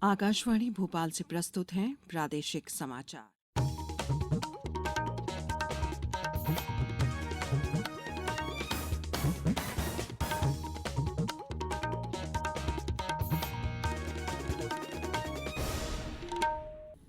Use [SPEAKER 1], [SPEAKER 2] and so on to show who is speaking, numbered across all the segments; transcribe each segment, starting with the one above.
[SPEAKER 1] आकाशवाणी भोपाल से प्रस्तुत हैं प्रादेशिक समाचार।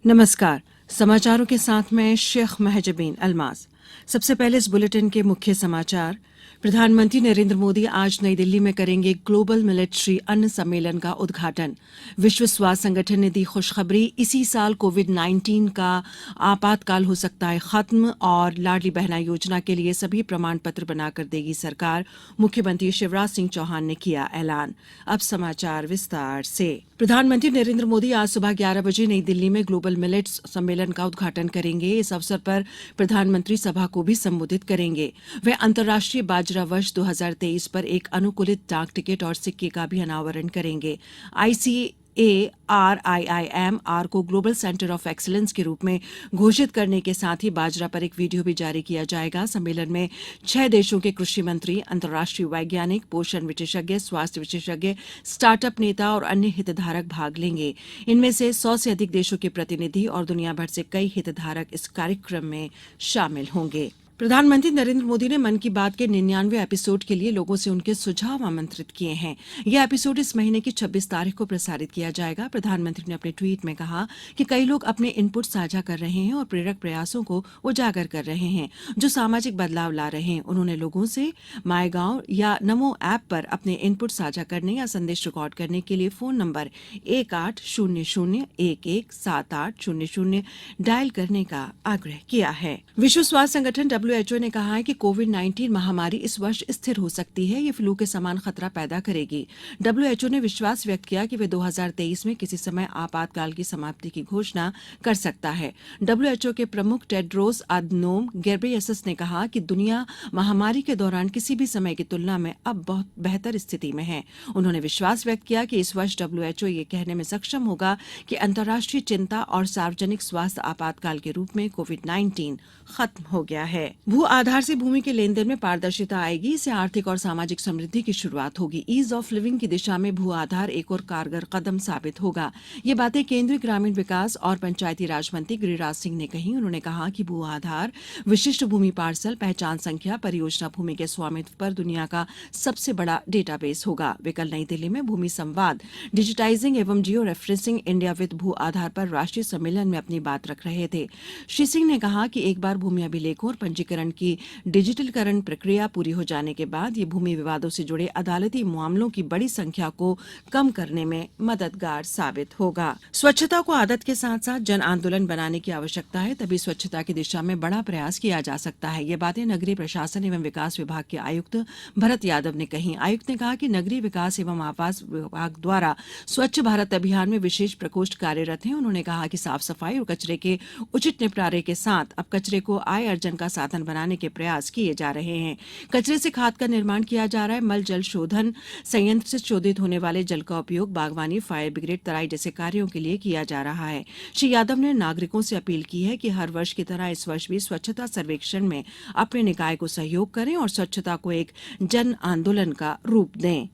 [SPEAKER 1] नमस्कार, समाचारों के साथ मैं शेख महजबीन अल्माज। सबसे पहले इस बुलेटिन के मुख्य समाचार। प्रधानमंत्री नरेंद्र मोदी आज नई दिल्ली में करेंगे ग्लोबल मिलिट्री अन्न सम्मेलन का उद्घाटन। विश्व स्वास्थ्य संगठन ने दी खुशखबरी, इसी साल कोविड-19 का आपातकाल हो सकता है खत्म और लाडली बहना योजना के लिए सभी प्रमाण पत्र बनाकर देगी सरकार। मुख्यमंत्री शिवराज सिंह चौहान ने किया ऐलान। अब समाचार विस्तार से। प्रधानमंत्री नरेंद्र मोदी आज सुबह 11 बजे नई दिल्ली में ग्लोबल मिलेट्स सम्मेलन का उद्घाटन करेंगे। इस अवसर पर प्रधानमंत्री सभा को भी संबोधित करेंगे। वे अंतर्राष्ट्रीय बाजरा वर्ष 2023 पर एक अनुकूलित डाक टिकट और सिक्के का भी अनावरण करेंगे। ICARIIMR को ग्लोबल सेंटर ऑफ एक्सीलेंस के रूप में घोषित करने के साथ ही बाजरा पर एक वीडियो भी जारी किया जाएगा। सम्मेलन में 6 देशों के कृषि मंत्री, अंतर्राष्ट्रीय वैज्ञानिक, पोषण विशेषज्ञ, स्वास्थ्य विशेषज्ञ, स्टार्टअप नेता और अन्य हितधारक भाग लेंगे। इनमें से 100 से अधिक देशों के प्रतिनिधि और दुनिया भर से कई हितधारक इस कार्यक्रम में शामिल होंगे। प्रधानमंत्री नरेंद्र मोदी ने मन की बात के 99वें एपिसोड के लिए लोगों से उनके सुझाव आमंत्रित किए हैं। यह एपिसोड इस महीने की 26 तारीख को प्रसारित किया जाएगा। प्रधानमंत्री ने अपने ट्वीट में कहा कि कई लोग अपने इनपुट साझा कर रहे हैं और प्रेरक प्रयासों को उजागर कर रहे हैं जो सामाजिक बदलाव ला रहे हैं। उन्होंने लोगों से माईगॉव या नमो ऐप पर अपने इनपुट साझा करने या संदेश रिकॉर्ड करने के लिए फोन नंबर 1800117800 डायल करने का आग्रह किया है। विश्व स्वास्थ्य संगठन WHO ने कहा है कि कोविड-19 महामारी इस वर्ष स्थिर हो सकती है। ये फ्लू के समान खतरा पैदा करेगी। WHO ने विश्वास व्यक्त किया कि वे 2023 में किसी समय आपातकाल की समाप्ति की घोषणा कर सकता है। WHO के प्रमुख टेड्रोस अदनोम घेब्रेयेसस ने कहा कि दुनिया महामारी के दौरान किसी भी समय की तुलना में अब बहुत बेहतर स्थिति में है। उन्होंने विश्वास व्यक्त किया कि इस वर्ष WHO ये कहने में सक्षम होगा कि अंतर्राष्ट्रीय चिंता और सार्वजनिक स्वास्थ्य आपातकाल के रूप में कोविड-19 खत्म हो गया है। भू आधार से भूमि के लेन देन में पारदर्शिता आएगी। इससे आर्थिक और सामाजिक समृद्धि की शुरुआत होगी। ईज ऑफ लिविंग की दिशा में भू आधार एक और कारगर कदम साबित होगा। ये बातें केंद्रीय ग्रामीण विकास और पंचायती राज मंत्री गिरिराज सिंह ने कही। उन्होंने कहा कि भू आधार विशिष्ट भूमि पार्सल, पहचान संख्या, परियोजना भूमि के स्वामित्व पर दुनिया का सबसे बड़ा डेटाबेस होगा। वे कल नई दिल्ली में भूमि संवाद, डिजिटाइजिंग एवं जियो रेफरेंसिंग इंडिया विद भू आधार पर राष्ट्रीय सम्मेलन में अपनी बात रख रहे थे। श्री सिंह ने कहा कि एक बार भूमि अभिलेखों और पंजीकरण की डिजिटलीकरण प्रक्रिया पूरी हो जाने के बाद ये भूमि विवादों से जुड़े अदालती मामलों की बड़ी संख्या को कम करने में मददगार साबित होगा। स्वच्छता को आदत के साथ साथ जन आंदोलन बनाने की आवश्यकता है, तभी स्वच्छता की दिशा में बड़ा प्रयास किया जा सकता है। ये बातें नगरीय प्रशासन एवं विकास विभाग के आयुक्त भरत यादव ने कही। आयुक्त ने कहा कि नगरीय विकास एवं आवास विभाग द्वारा स्वच्छ भारत अभियान में विशेष प्रकोष्ठ कार्यरत हैं। उन्होंने कहा कि साफ सफाई और कचरे के उचित निपटारे के साथ अब कचरे को आय अर्जन का साधन बनाने के प्रयास किए जा रहे हैं। कचरे से खाद का निर्माण किया जा रहा है। मल जल शोधन संयंत्र से शोधित होने वाले जल का उपयोग बागवानी, फायर ब्रिगेड, तराई जैसे कार्यों के लिए किया जा रहा है। श्री यादव ने नागरिकों से अपील की है कि हर वर्ष की तरह इस वर्ष भी स्वच्छता सर्वेक्षण में अपने निकाय को सहयोग करें और स्वच्छता को एक जन आंदोलन का रूप दें।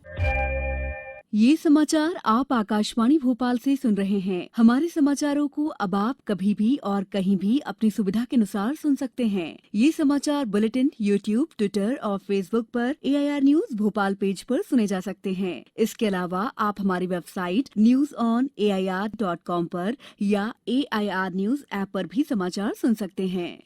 [SPEAKER 2] ये समाचार आप आकाशवाणी भोपाल से सुन रहे हैं। हमारे समाचारों को अब आप कभी भी और कहीं भी अपनी सुविधा के अनुसार सुन सकते हैं। ये समाचार बुलेटिन YouTube, ट्विटर और फेसबुक पर AIR न्यूज भोपाल पेज पर सुने जा सकते हैं। इसके अलावा आप हमारी वेबसाइट newsonair.com पर या AIR न्यूज ऐप पर भी समाचार सुन सकते हैं।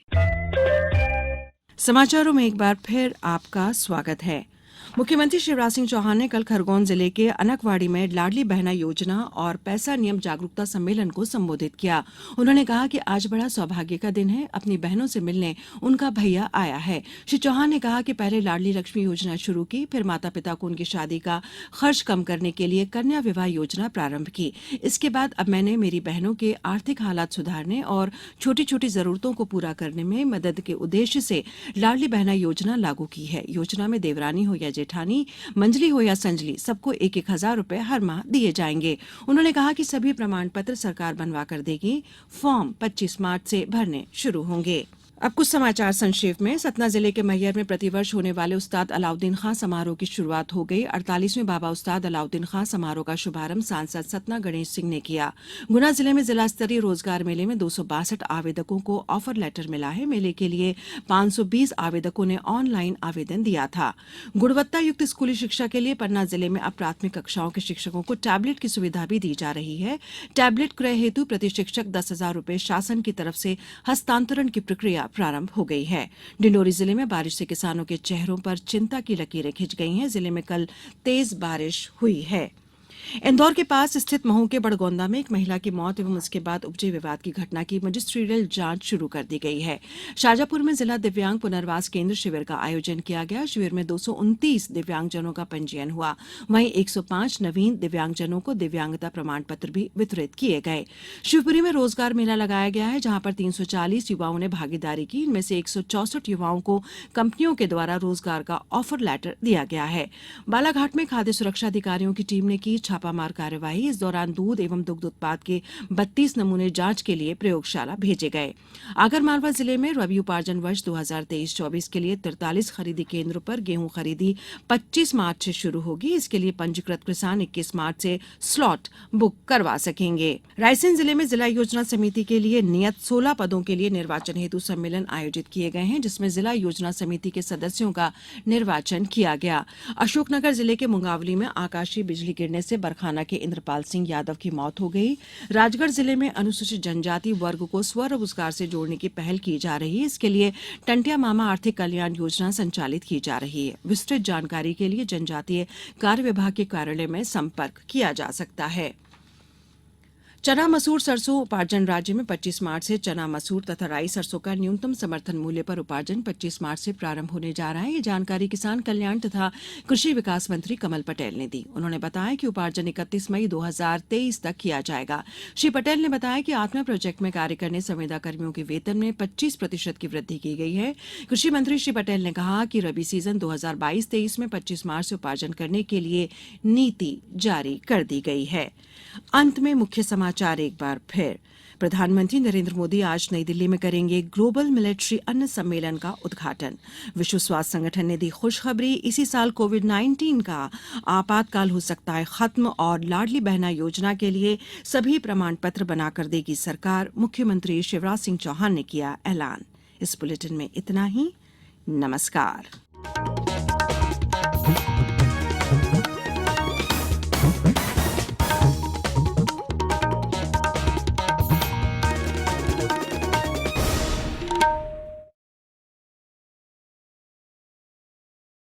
[SPEAKER 1] समाचारों में एक बार फिर आपका स्वागत है। मुख्यमंत्री शिवराज सिंह चौहान ने कल खरगोन जिले के अनकवाड़ी में लाडली बहना योजना और पैसा नियम जागरूकता सम्मेलन को संबोधित किया। उन्होंने कहा कि आज बड़ा सौभाग्य का दिन है। अपनी बहनों से मिलने उनका भैया आया है। श्री चौहान ने कहा कि पहले लाडली लक्ष्मी योजना शुरू की, फिर माता पिता को उनकी शादी का खर्च कम करने के लिए कन्या विवाह योजना प्रारंभ की। इसके बाद अब मैंने मेरी बहनों के आर्थिक हालात सुधारने और छोटी छोटी जरूरतों को पूरा करने में मदद के उद्देश्य से लाडली बहना योजना लागू की है। योजना में देवरानी हो या जेठानी, मंजली हो या संजली, सबको 1,000 रुपए हर माह दिए जाएंगे। उन्होंने कहा कि सभी प्रमाण पत्र सरकार बनवा कर देगी। फॉर्म 25 मार्च से भरने शुरू होंगे। अब कुछ समाचार संक्षेप में। सतना जिले के मैहर में प्रतिवर्ष होने वाले उस्ताद अलाउद्दीन खां समारोह की शुरुआत हो गई। 48वें बाबा उस्ताद अलाउद्दीन खां समारोह का शुभारंभ सांसद सतना गणेश सिंह ने किया। गुना जिले में जिला स्तरीय रोजगार मेले में 262 आवेदकों को ऑफर लेटर मिला है। मेले के लिए 520 आवेदकों ने ऑनलाइन आवेदन दिया था। गुणवत्ता युक्त स्कूली शिक्षा के लिए पन्ना जिले में अब प्राथमिक कक्षाओं के शिक्षकों को टैबलेट की सुविधा भी दी जा रही है। टैबलेट क्रय हेतु प्रति शिक्षक 10,000 रुपए शासन की तरफ से हस्तांतरण की प्रक्रिया प्रारंभ हो गई है। डिंडोरी जिले में बारिश से किसानों के चेहरों पर चिंता की लकीरें खिंच गई हैं। जिले में कल तेज बारिश हुई है। इंदौर के पास स्थित महू के बड़गोंदा में एक महिला की मौत एवं उसके बाद उपजे विवाद की घटना की मजिस्ट्रियल जांच शुरू कर दी गई है। शाजापुर में जिला दिव्यांग पुनर्वास केंद्र शिविर का आयोजन किया गया। शिविर में 229 दिव्यांगजनों का पंजीयन हुआ। वहीं 105 नवीन दिव्यांगजनों को दिव्यांगता प्रमाण पत्र भी वितरित किए गए। शिवपुरी में रोजगार मेला लगाया गया है, जहां पर 340 युवाओं ने भागीदारी की। इनमें से 164 युवाओं को कंपनियों के द्वारा रोजगार का ऑफर लेटर दिया गया है। बालाघाट में खाद्य सुरक्षा अधिकारियों की टीम ने की छापामार कार्यवाही। इस दौरान दूध एवं दुग्ध उत्पाद के 32 नमूने जांच के लिए प्रयोगशाला भेजे गए। आगरमालवा जिले में रबी उपार्जन वर्ष 2023-24 के लिए 43 खरीदी केंद्रों पर गेहूं खरीदी 25 मार्च से शुरू होगी। इसके लिए पंजीकृत किसान 21 मार्च से स्लॉट बुक करवा सकेंगे। रायसेन जिले में जिला योजना समिति के लिए नियत 16 पदों के लिए निर्वाचन हेतु सम्मेलन आयोजित किए गए हैं, जिसमें जिला योजना समिति के सदस्यों का निर्वाचन किया गया। अशोकनगर जिले के मुंगावली में आकाशीय बिजली गिरने से बरखाना के इंद्रपाल सिंह यादव की मौत हो गई। राजगढ़ जिले में अनुसूचित जनजाति वर्ग को स्वरोजगार से जोड़ने की पहल की जा रही है। इसके लिए टंटिया मामा आर्थिक कल्याण योजना संचालित की जा रही है। विस्तृत जानकारी के लिए जनजातीय कार्य विभाग के कार्यालय में संपर्क किया जा सकता है। चना मसूर सरसों उपार्जन राज्य में 25 मार्च से चना मसूर तथा राई सरसों का न्यूनतम समर्थन मूल्य पर उपार्जन 25 मार्च से प्रारंभ होने जा रहा है। ये जानकारी किसान कल्याण तथा कृषि विकास मंत्री कमल पटेल ने दी। उन्होंने बताया कि उपार्जन 31 मई 2023 तक किया जाएगा। श्री पटेल ने बताया कि आत्मा प्रोजेक्ट में कार्य करने संविदा कर्मियों के वेतन में 25% की वृद्धि की गई है। कृषि मंत्री श्री पटेल ने कहा कि रबी सीजन 2022-23 में 25 मार्च से उपार्जन करने के लिए नीति जारी कर दी गई है। अंत में मुख्य समाचार एक बार फिर। प्रधानमंत्री नरेंद्र मोदी आज नई दिल्ली में करेंगे ग्लोबल मिलिट्री अन्न सम्मेलन का उद्घाटन। विश्व स्वास्थ्य संगठन ने दी खुशखबरी, इसी साल कोविड-19 का आपातकाल हो सकता है खत्म और लाडली बहना योजना के लिए सभी प्रमाण पत्र बनाकर देगी सरकार। मुख्यमंत्री शिवराज सिंह चौहान ने किया ऐलान। इस बुलेटिन में इतना ही। नमस्कार।